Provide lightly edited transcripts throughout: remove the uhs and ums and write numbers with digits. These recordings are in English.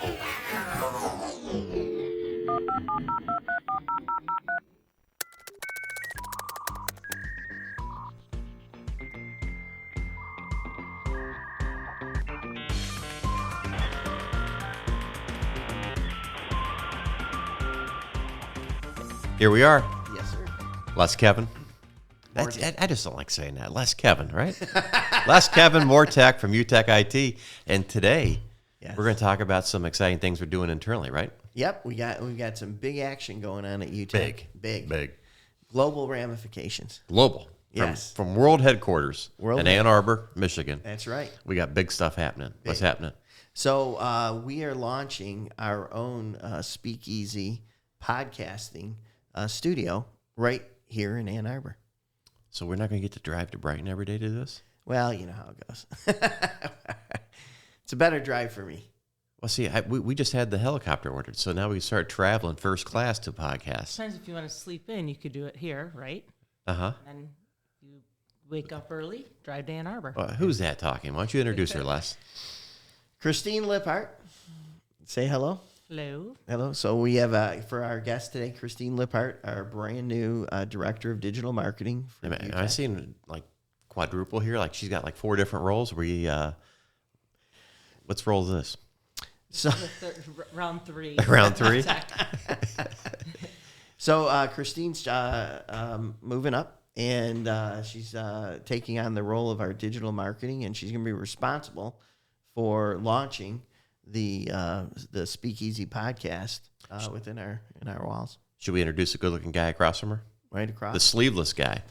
Here we are. Yes, sir. Les Kevin. I just don't like saying that. Les Kevin, right? Les Kevin, more tech from UTEC IT. And today, we're going to talk about some exciting things we're doing internally, right? Yep, we've got some big action going on at UTEC. Big. Global ramifications. Global. Yes. From world headquarters in Ann Arbor, Michigan. That's right. We got big stuff happening. What's happening? So we are launching our own Speakeasy podcasting studio right here in Ann Arbor. So we're not going to get to drive to Brighton every day to do this? Well, you know how it goes. It's a better drive for me. Well, see, we just had the helicopter ordered, so now we start traveling first class to podcasts. Sometimes if you want to sleep in, you could do it here, right? Uh-huh. And you wake up early, drive to Ann Arbor. Who's that talking? Why don't you introduce her, Les? Christine Liphart. Say hello. Hello. Hello. So we have, for our guest today, Christine Liphart, our brand new Director of Digital Marketing. I seen like quadruple here. Like she's got like 4 different roles. What's role is this? So round 3. Round 3. So Christine's moving up, and she's taking on the role of our digital marketing, and she's going to be responsible for launching the Speakeasy podcast within our walls. Should we introduce a good-looking guy across from her? Right across. The sleeveless guy.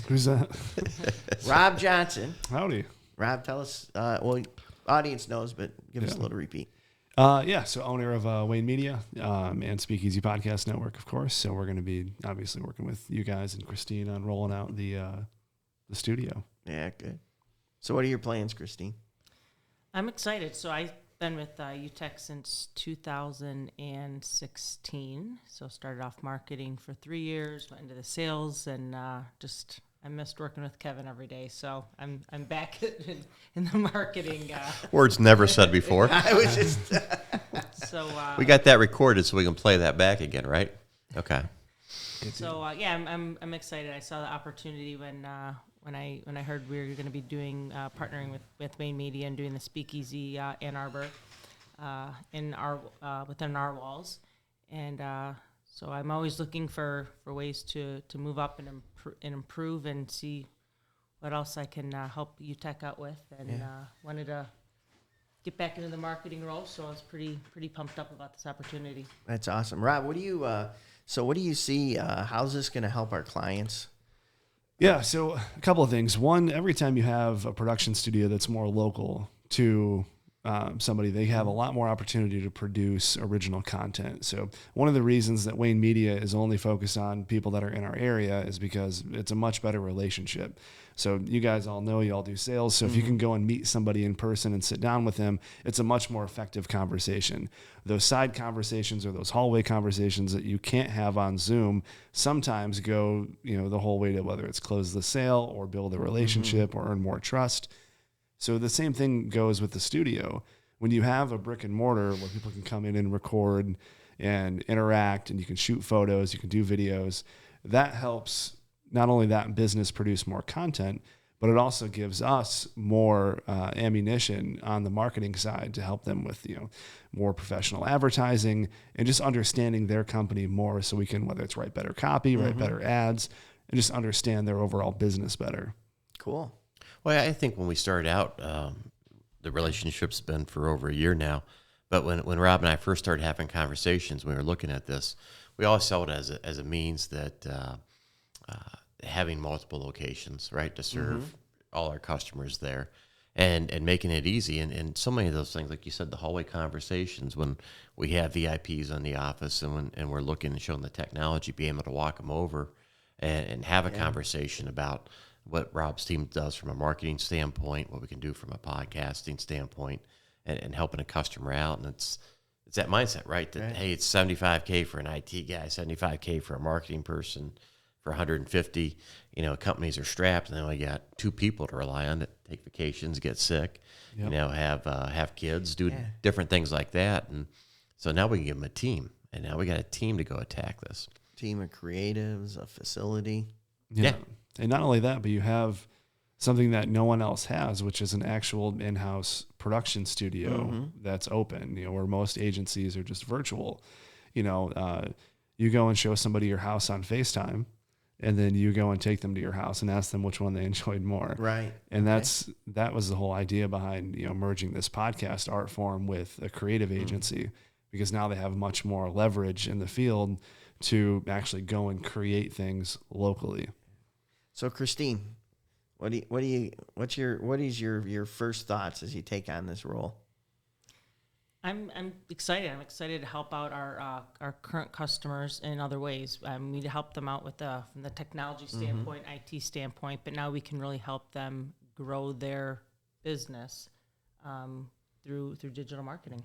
Who's that? Rob Johnson. Howdy. Rob, tell us. Well, audience knows, but give us a little repeat. So owner of Wayne Media and Speakeasy Podcast Network, of course. So we're going to be obviously working with you guys and Christine on rolling out the studio. Yeah, good. So what are your plans, Christine? I'm excited. So I've been with UTEC since 2016. So started off marketing for 3 years, went into the sales, and I missed working with Kevin every day. So I'm back in the marketing. Words never said before. I was just. So we got that recorded, so we can play that back again, right? Okay. So I'm excited. I saw the opportunity when I heard we were going to be doing partnering with Wayne Media and doing the Speakeasy Ann Arbor within our walls, and so I'm always looking for ways to move up and improve and see what else I can help UTEC out with, and wanted to get back into the marketing role. So I was pretty pumped up about this opportunity. That's awesome, Rob. What do you see? How's this going to help our clients? Yeah, so a couple of things. One, every time you have a production studio that's more local to somebody, they have a lot more opportunity to produce original content. So one of the reasons that Wayne Media is only focused on people that are in our area is because it's a much better relationship. So you guys all know you all do sales. So if you can go and meet somebody in person and sit down with them, it's a much more effective conversation. Those side conversations or those hallway conversations that you can't have on Zoom sometimes go, the whole way to whether it's close the sale or build a relationship or earn more trust. So the same thing goes with the studio. When you have a brick and mortar where people can come in and record and interact and you can shoot photos, you can do videos, that helps not only that business produce more content, but it also gives us more ammunition on the marketing side to help them with more professional advertising and just understanding their company more, so we can, whether it's write better copy, write better ads, and just understand their overall business better. Cool. Well, I think when we started out, the relationship's been for over a year now. But when Rob and I first started having conversations, when we were looking at this, we always saw it as a means that having multiple locations, right, to serve all our customers there, and making it easy. And so many of those things, like you said, the hallway conversations, when we have VIPs in the office and we're looking and showing the technology, being able to walk them over and have a conversation about what Rob's team does from a marketing standpoint, what we can do from a podcasting standpoint, and helping a customer out. And it's that mindset, right? That, hey, it's $75K for an IT guy, $75K for a marketing person, for $150, companies are strapped, and then we got 2 people to rely on to take vacations, get sick, Yep. have kids, do Yeah. different things like that. And so now we can give them a team, and now we got a team to go attack this. Team of creatives, a facility. Yeah. And not only that, but you have something that no one else has, which is an actual in-house production studio that's open, where most agencies are just virtual. You go and show somebody your house on FaceTime, and then you go and take them to your house and ask them which one they enjoyed more. Right. And that was the whole idea behind, merging this podcast art form with a creative agency, because now they have much more leverage in the field to actually go and create things locally. So, Christine, what is your first thoughts as you take on this role? I'm excited. I'm excited to help out our current customers in other ways. We need to help them out with from the technology standpoint, IT standpoint, but now we can really help them grow their business through digital marketing.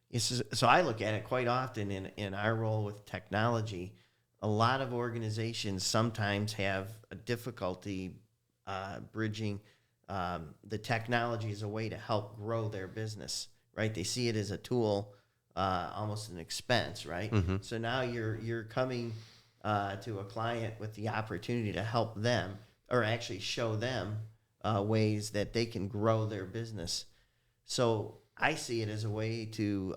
Yes, so I look at it quite often in our role with technology. A lot of organizations sometimes have a difficulty bridging the technology as a way to help grow their business. Right, they see it as a tool, almost an expense. Right, so now you're coming to a client with the opportunity to help them, or actually show them ways that they can grow their business. So I see it as a way to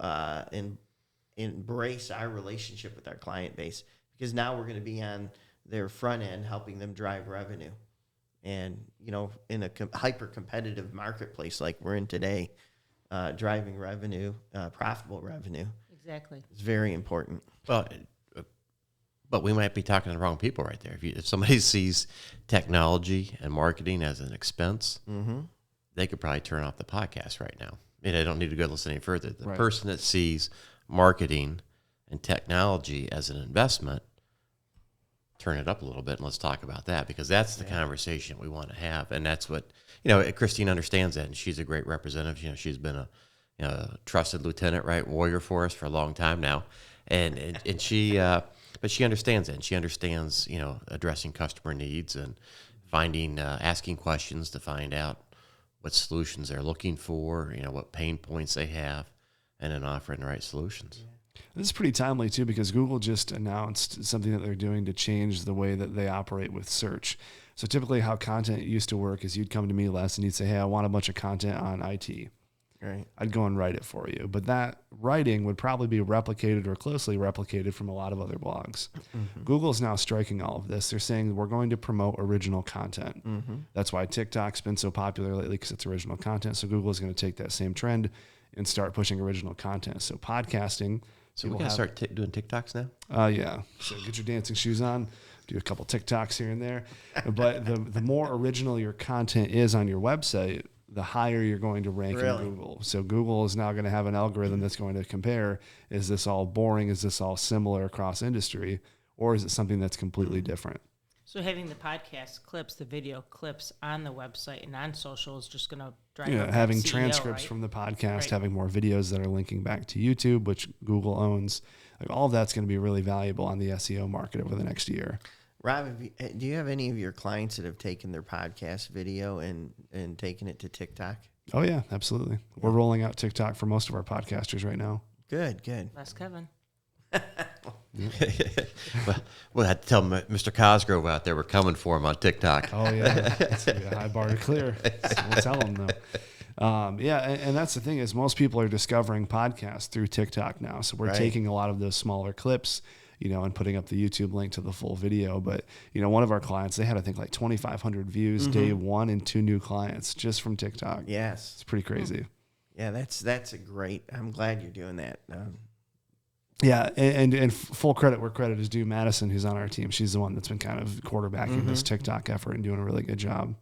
embrace our relationship with our client base, because now we're going to be on their front end helping them drive revenue. And, in a hyper competitive marketplace like we're in today, driving revenue, profitable revenue, Exactly. is very important. Well, but we might be talking to the wrong people right there. If somebody sees technology and marketing as an expense, they could probably turn off the podcast right now. I don't need to go listen any further. The person that sees marketing and technology as an investment, turn it up a little bit and let's talk about that, because that's the conversation we want to have. And that's what, Christine understands that, and she's a great representative. She's been a trusted lieutenant, right, warrior for us for a long time now. And she, but she understands that, and she understands, addressing customer needs and asking questions to find out what solutions they're looking for, what pain points they have, and then offering the right solutions. This is pretty timely too, because Google just announced something that they're doing to change the way that they operate with search. So typically how content used to work is you'd come to me, Les, and you'd say, hey, I want a bunch of content on IT. Right. I'd go and write it for you. But that writing would probably be replicated or closely replicated from a lot of other blogs. Google's now striking all of this. They're saying we're going to promote original content. That's why TikTok's been so popular lately, because it's original content. So Google is going to take that same trend and start pushing original content. So podcasting. So we got to start doing TikToks now? Yeah. So get your dancing shoes on, do a couple TikToks here and there. But the more original your content is on your website, the higher you're going to rank in Google. So Google is now going to have an algorithm that's going to compare, is this all boring? Is this all similar across industry? Or is it something that's completely different? So having the podcast clips, the video clips on the website and on social is just going to drive up having that CEO, transcripts right? from the podcast, Right. having more videos that are linking back to YouTube, which Google owns. Like, all of that's going to be really valuable on the SEO market over the next year. Rob, do you have any of your clients that have taken their podcast video and taken it to TikTok? Oh, yeah, absolutely. We're rolling out TikTok for most of our podcasters right now. Good. That's Kevin. Well, we'll have to tell Mr. Cosgrove out there we're coming for him on TikTok. Oh, yeah. It's going to be a high bar to clear. So we'll tell them, though. And that's the thing, is most people are discovering podcasts through TikTok now. So we're taking a lot of those smaller clips, and putting up the YouTube link to the full video. But, one of our clients, they had, I think, like 2,500 views day one, and 2 new clients just from TikTok. Yes. It's pretty crazy. Yeah, that's a great. I'm glad you're doing that. Yeah, and full credit where credit is due. Madison, who's on our team, she's the one that's been kind of quarterbacking this TikTok effort and doing a really good job.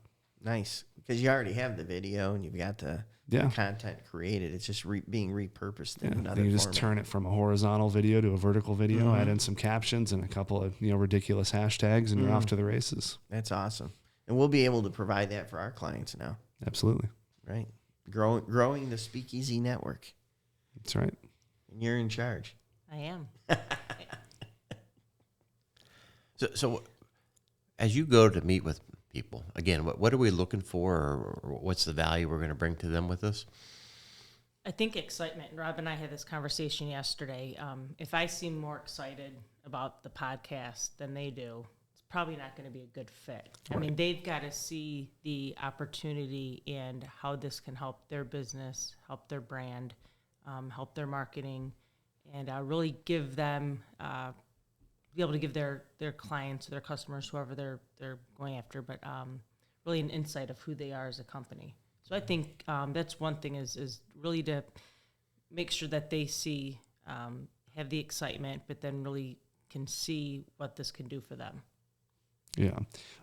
Nice, because you already have the video and you've got the content created. It's just being repurposed in another You just format. turn it from a horizontal video to a vertical video, add in some captions and a couple of ridiculous hashtags, and you're off to the races. That's awesome, and we'll be able to provide that for our clients now. Absolutely, Right, growing the Speakeasy network, that's right. and you're in charge. I am. So as you go to meet with people? Again, what are we looking for, or what's the value we're going to bring to them with this? I think excitement. Rob and I had this conversation yesterday. If I seem more excited about the podcast than they do, it's probably not going to be a good fit. Right. I mean, they've got to see the opportunity and how this can help their business, help their brand, help their marketing, and really give them, be able to give their clients, their customers, whoever they're going after, but really an insight of who they are as a company. So I think that's one thing is really to make sure that they see, have the excitement, but then really can see what this can do for them. Yeah,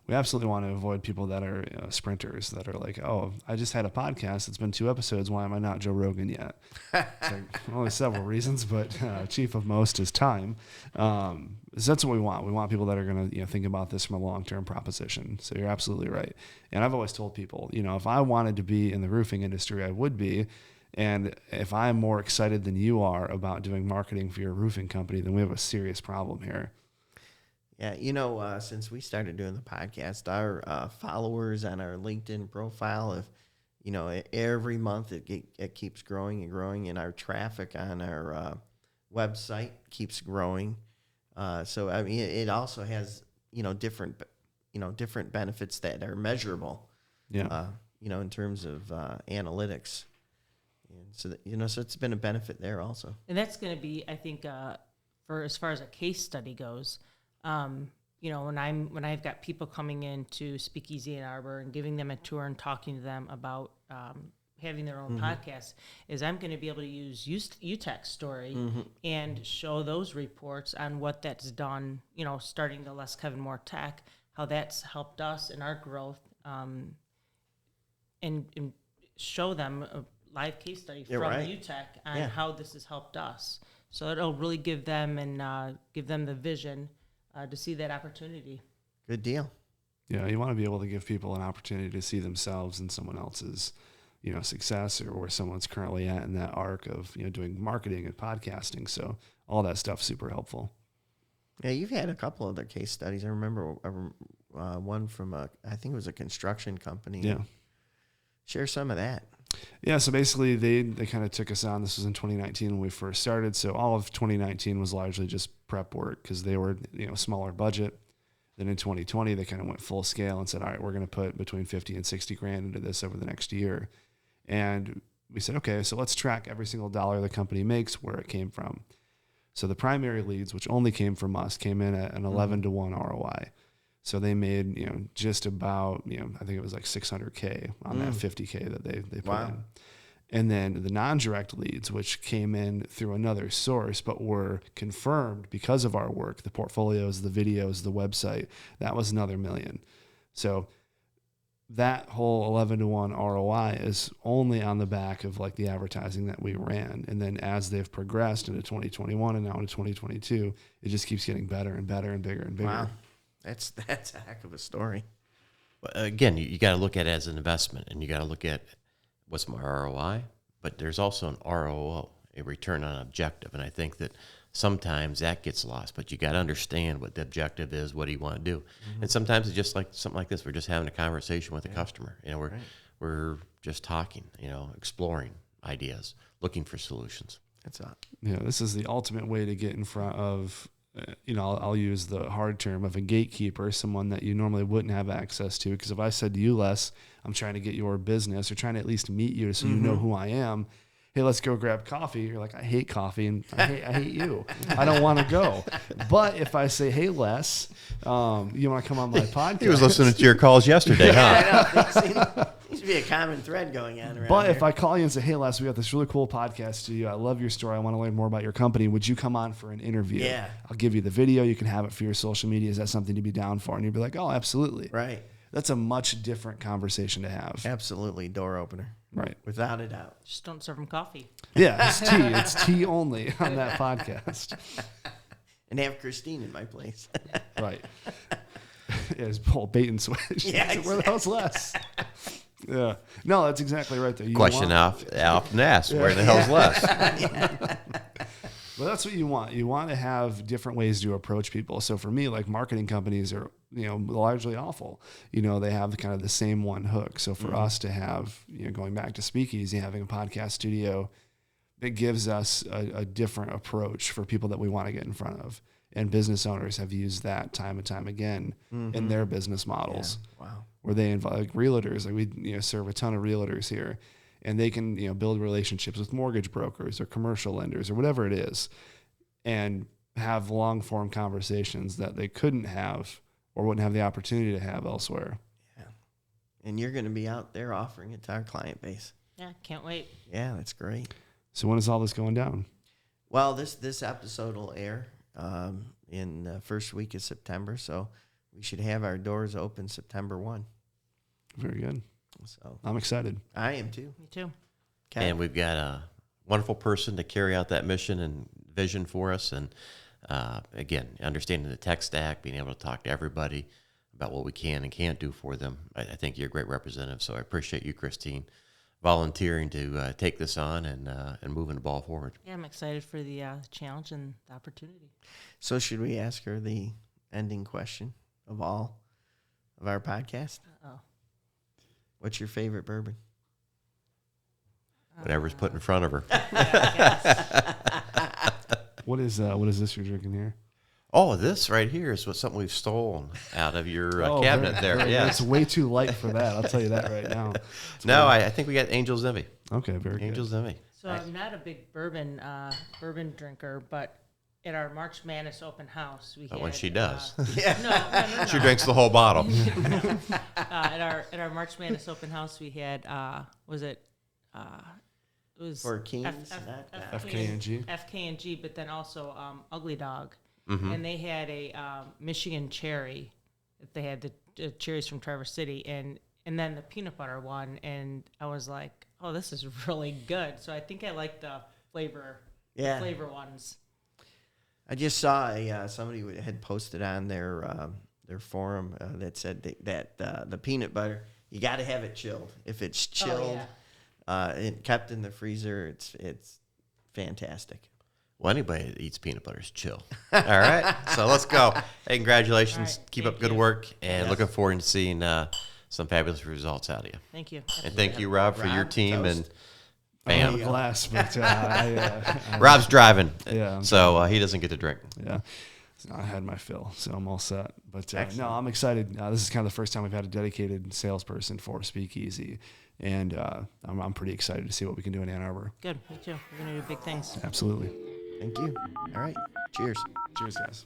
we absolutely want to avoid people that are sprinters that are like, oh, I just had a podcast. It's been 2 episodes. Why am I not Joe Rogan yet? It's like, well, there's several reasons, but chief of most is time. So that's what we want. We want people that are going to think about this from a long-term proposition. So you're absolutely right. And I've always told people, if I wanted to be in the roofing industry, I would be. And if I'm more excited than you are about doing marketing for your roofing company, then we have a serious problem here. Yeah, since we started doing the podcast, our followers on our LinkedIn profile, every month it keeps growing and growing, and our traffic on our website keeps growing. So I mean, it also has different benefits that are measurable. Yeah. In terms of analytics, and so it's been a benefit there also. And that's going to be, I think, for as far as a case study goes. When I've got people coming into Speakeasy Ann Arbor and giving them a tour and talking to them about having their own podcast, is I'm going to be able to use UTEC story and show those reports on what that's done, starting the Less Kevin More Tech, how that's helped us in our growth, and show them a live case study from UTEC on how this has helped us. So it'll really give them the vision to see that opportunity. Good deal. Yeah, you want to be able to give people an opportunity to see themselves in someone else's, success or where someone's currently at in that arc of, doing marketing and podcasting. So all that stuff's super helpful. Yeah, you've had a couple other case studies. I remember one from I think it was a construction company. Yeah. Share some of that. Yeah, so basically they kind of took us on. This was in 2019 when we first started. So all of 2019 was largely just prep work because they were, smaller budget. Then in 2020, they kind of went full scale and said, all right, we're going to put between 50 and 60 grand into this over the next year. And we said, okay, so let's track every single dollar the company makes, where it came from. So the primary leads, which only came from us, came in at an 11-to-1 ROI. So they made, just about, I think it was like $600K on that $50K that they put in. And then the non-direct leads, which came in through another source, but were confirmed because of our work, the portfolios, the videos, the website, that was another $1 million. So that whole 11-to-1 ROI is only on the back of like the advertising that we ran. And then as they've progressed into 2021 and now into 2022, it just keeps getting better and better and bigger and bigger. Wow. That's a heck of a story. Again, you got to look at it as an investment, and you got to look at what's my ROI, but there's also an ROO, a return on objective. And I think that sometimes that gets lost, but you got to understand what the objective is. What do you want to do? And sometimes it's just like something like this. We're just having a conversation with a customer. We're just talking, exploring ideas, looking for solutions. That's up. Yeah, this is the ultimate way to get in front of, I'll use the hard term of a gatekeeper, someone that you normally wouldn't have access to. Because if I said to you, Les, I'm trying to get your business or trying to at least meet you so you know who I am. Hey, let's go grab coffee. You're like, I hate coffee and I hate you. I don't want to go. But if I say, hey, Les, you want to come on my podcast? He was listening to your calls yesterday, huh? I know. Seems to be a common thread going on around But here. if I call you and say, hey, Les, we got this really cool podcast studio. I love your story. I want to learn more about your company. Would you come on for an interview? Yeah. I'll give you the video. You can have it for your social media. Is that something to be down for? And you'd be like, oh, absolutely. Right. That's a much different conversation to have. Absolutely. Door opener. Right. Without a doubt. Just don't serve them coffee. Yeah, it's tea. It's tea only on that podcast. And have Christine in my place. Right. Yeah, it's whole bait and switch. Yeah, Like, where the hell's Les? Yeah. No, that's exactly right. There. Question often asked, where the hell's Les? But that's what you want. You want to have different ways to approach people. So for me, like marketing companies are, largely awful. They have the kind of the same one hook. So for us to have, going back to Speakeasy, having a podcast studio, it gives us a different approach for people that we want to get in front of. And business owners have used that time and time again in their business models. Yeah. Wow. Where they invite like realtors, like we serve a ton of realtors here, and they can build relationships with mortgage brokers or commercial lenders or whatever it is, and have long form conversations that they couldn't have or wouldn't have the opportunity to have elsewhere. Yeah, and you're going to be out there offering it to our client base. Yeah, can't wait. Yeah, that's great. So when is all this going down? Well, this episode will air in the first week of September, so we should have our doors open September 1. Very good. So I'm excited. I am too. Me too. Okay. And we've got a wonderful person to carry out that mission and vision for us. And again, understanding the tech stack, being able to talk to everybody about what we can and can't do for them. I think you're a great representative. So I appreciate you, Christine, volunteering to take this on and moving the ball forward. Yeah, I'm excited for the challenge and the opportunity. So should we ask her the ending question of all of our podcast? Uh-oh. What's your favorite bourbon? Whatever's put in front of her. What is this you're drinking here? Oh, this right here is something we've stolen out of your cabinet there. It's Yes. way too light for that. I'll tell you that right now. No, I think we got Angel's Envy. Okay, very good. Angel's Envy. So I'm not a big bourbon drinker, but at our March Madness open house, we But had, when she does, no. she drinks the whole bottle. At our March Madness open house, we had it was For Kings? FK&G? FK&G, but then also Ugly Dog, and they had a Michigan cherry. They had the cherries from Traverse City, and then the peanut butter one, and I was like, oh, this is really good. So I think I like the flavor ones. I just saw somebody had posted on their forum that said that the peanut butter, you got to have it chilled. If it's chilled, and kept in the freezer, it's fantastic. Well, anybody that eats peanut butter is chill. All right, so let's go. Hey, congratulations. All right, Keep thank up good you. work, and looking forward to seeing some fabulous results out of you. Thank you. And thank you, Rob, for your Rob, team. toast. And I don't have bam, a glass, but I Rob's driving, Yeah, I'm so he doesn't get to drink. yeah. So I had my fill, so I'm all set. But no, Excellent. I'm excited. This is kind of the first time we've had a dedicated salesperson for Speakeasy, and I'm pretty excited to see what we can do in Ann Arbor. Good. Me too. We're gonna do big things. Absolutely. Thank you. All right. Cheers. Cheers, guys.